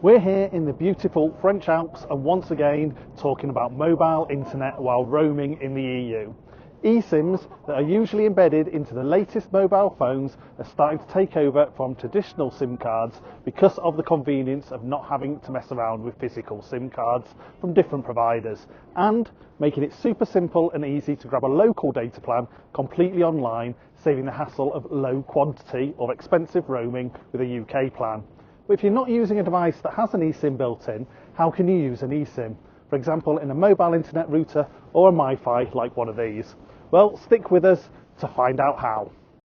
We're here in the beautiful French Alps and once again talking about mobile internet while roaming in the EU. eSIMs that are usually embedded into the latest mobile phones are starting to take over from traditional SIM cards because of the convenience of not having to mess around with physical SIM cards from different providers and making it super simple and easy to grab a local data plan completely online, saving the hassle of low quantity or expensive roaming with a UK plan. But if you're not using a device that has an eSIM built in, how can you use an eSIM? For example, in a mobile internet router or a MiFi like one of these. Well, stick with us to find out how.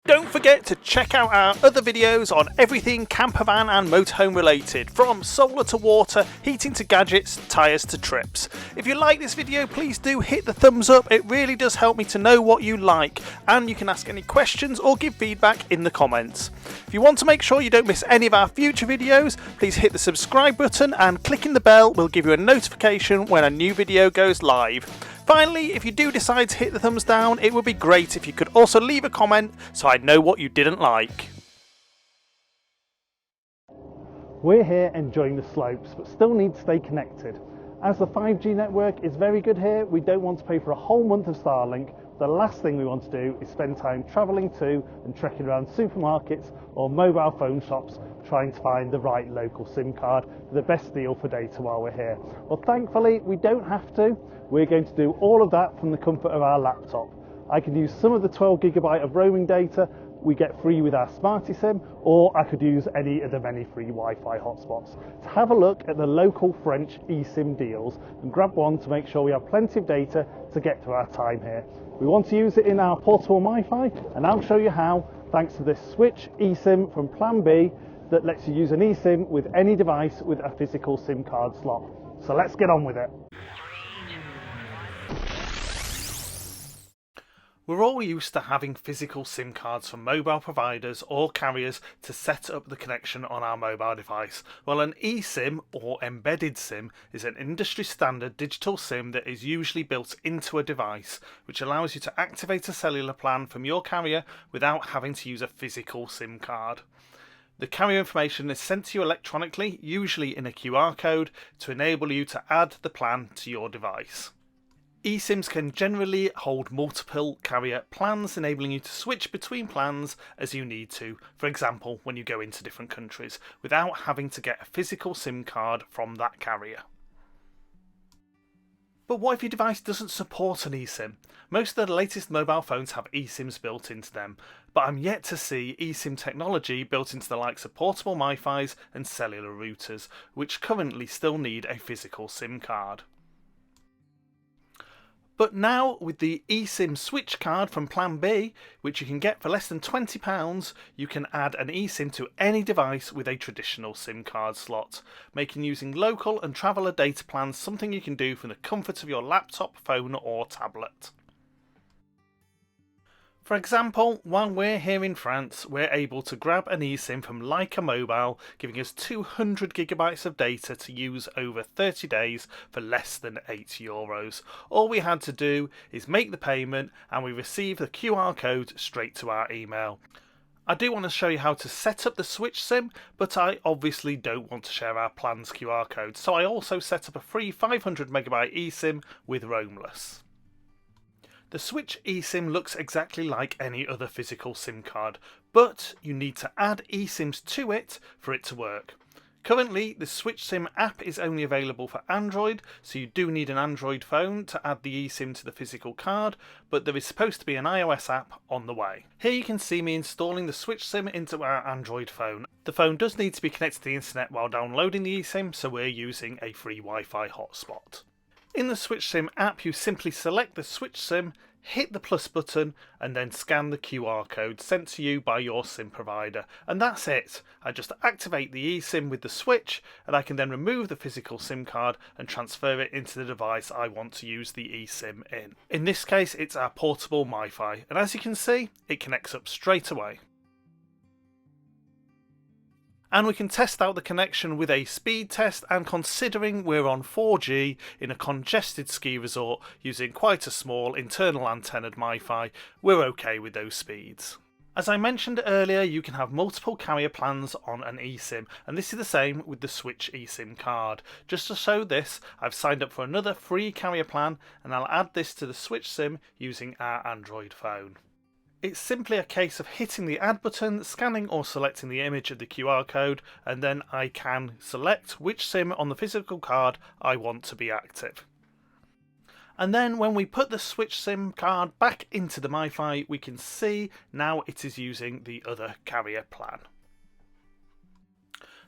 Don't forget to check out our other videos on everything campervan and motorhome related, from solar to water, heating to gadgets, tyres to trips. If you like this video, please do hit the thumbs up, it really does help me to know what you like, and you can ask any questions or give feedback in the comments. If you want to make sure you don't miss any of our future videos, please hit the subscribe button and clicking the bell will give you a notification when a new video goes live. Finally, if you do decide to hit the thumbs down, it would be great if you could also leave a comment so I know what you didn't like. We're here enjoying the slopes but still need to stay connected. As the 5G network is very good here, we don't want to pay for a whole month of Starlink. The last thing we want to do is spend time travelling to and trekking around supermarkets or mobile phone shops trying to find the right local SIM card for the best deal for data while we're here. Well, thankfully we don't have to. We're going to do all of that from the comfort of our laptop. I can use some of the 12GB of roaming data we get free with our Smart eSIM, or I could use any of the many free Wi-Fi hotspots. To have a look at the local French eSIM deals and grab one to make sure we have plenty of data to get through our time here. We want to use it in our portable MiFi, and I'll show you how thanks to this Switch eSIM from Plan B that lets you use an eSIM with any device with a physical SIM card slot. So let's get on with it. We're all used to having physical SIM cards from mobile providers or carriers to set up the connection on our mobile device. Well, an eSIM or embedded SIM is an industry standard digital SIM that is usually built into a device, which allows you to activate a cellular plan from your carrier without having to use a physical SIM card. The carrier information is sent to you electronically, usually in a QR code, to enable you to add the plan to your device. eSIMs can generally hold multiple carrier plans, enabling you to switch between plans as you need to, for example when you go into different countries, without having to get a physical SIM card from that carrier. But what if your device doesn't support an eSIM? Most of the latest mobile phones have eSIMs built into them, but I'm yet to see eSIM technology built into the likes of portable MiFis and cellular routers, which currently still need a physical SIM card. But now, with the eSIM Switch card from Plan B, which you can get for less than £20, you can add an eSIM to any device with a traditional SIM card slot, making using local and traveller data plans something you can do from the comfort of your laptop, phone or tablet. For example, while we're here in France, we're able to grab an eSIM from Leica Mobile, giving us 200GB of data to use over 30 days for less than €8. All we had to do is make the payment and we receive the QR code straight to our email. I do want to show you how to set up the Switch SIM, but I obviously don't want to share our plan's QR code, so I also set up a free 500MB eSIM with Roamless. The Switch eSIM looks exactly like any other physical SIM card, but you need to add eSIMs to it for it to work. Currently, the Switch SIM app is only available for Android, so you do need an Android phone to add the eSIM to the physical card, but there is supposed to be an iOS app on the way. Here you can see me installing the Switch SIM into our Android phone. The phone does need to be connected to the internet while downloading the eSIM, so we're using a free Wi-Fi hotspot. In the Switch SIM app, you simply select the Switch SIM, hit the plus button and then scan the QR code sent to you by your SIM provider, and that's it. I just activate the eSIM with the Switch and I can then remove the physical SIM card and transfer it into the device I want to use the eSIM in. In this case it's our portable MiFi, and as you can see it connects up straight away. And we can test out the connection with a speed test, and considering we're on 4G in a congested ski resort using quite a small internal antennaed MiFi, we're okay with those speeds. As I mentioned earlier, you can have multiple carrier plans on an eSIM, and this is the same with the Switch eSIM card. Just to show this, I've signed up for another free carrier plan, and I'll add this to the Switch SIM using our Android phone. It's simply a case of hitting the add button, scanning or selecting the image of the QR code, and then I can select which SIM on the physical card I want to be active. And then when we put the Switch SIM card back into the MiFi, we can see now it is using the other carrier plan.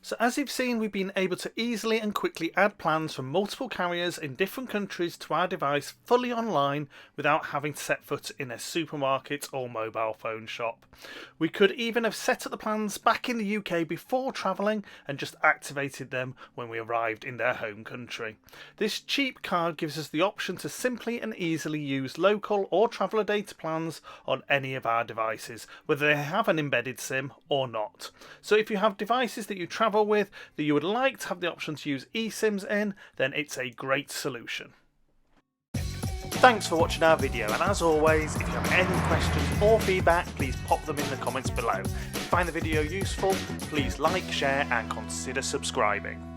So as you've seen, we've been able to easily and quickly add plans from multiple carriers in different countries to our device fully online without having to set foot in a supermarket or mobile phone shop. We could even have set up the plans back in the UK before travelling and just activated them when we arrived in their home country. This cheap card gives us the option to simply and easily use local or traveller data plans on any of our devices, whether they have an embedded SIM or not. So if you have devices that you travel with that you would like to have the option to use eSIMs in, then it's a great solution. Thanks for watching our video, and as always, if you have any questions or feedback, please pop them in the comments below. If you find the video useful, please like, share and consider subscribing.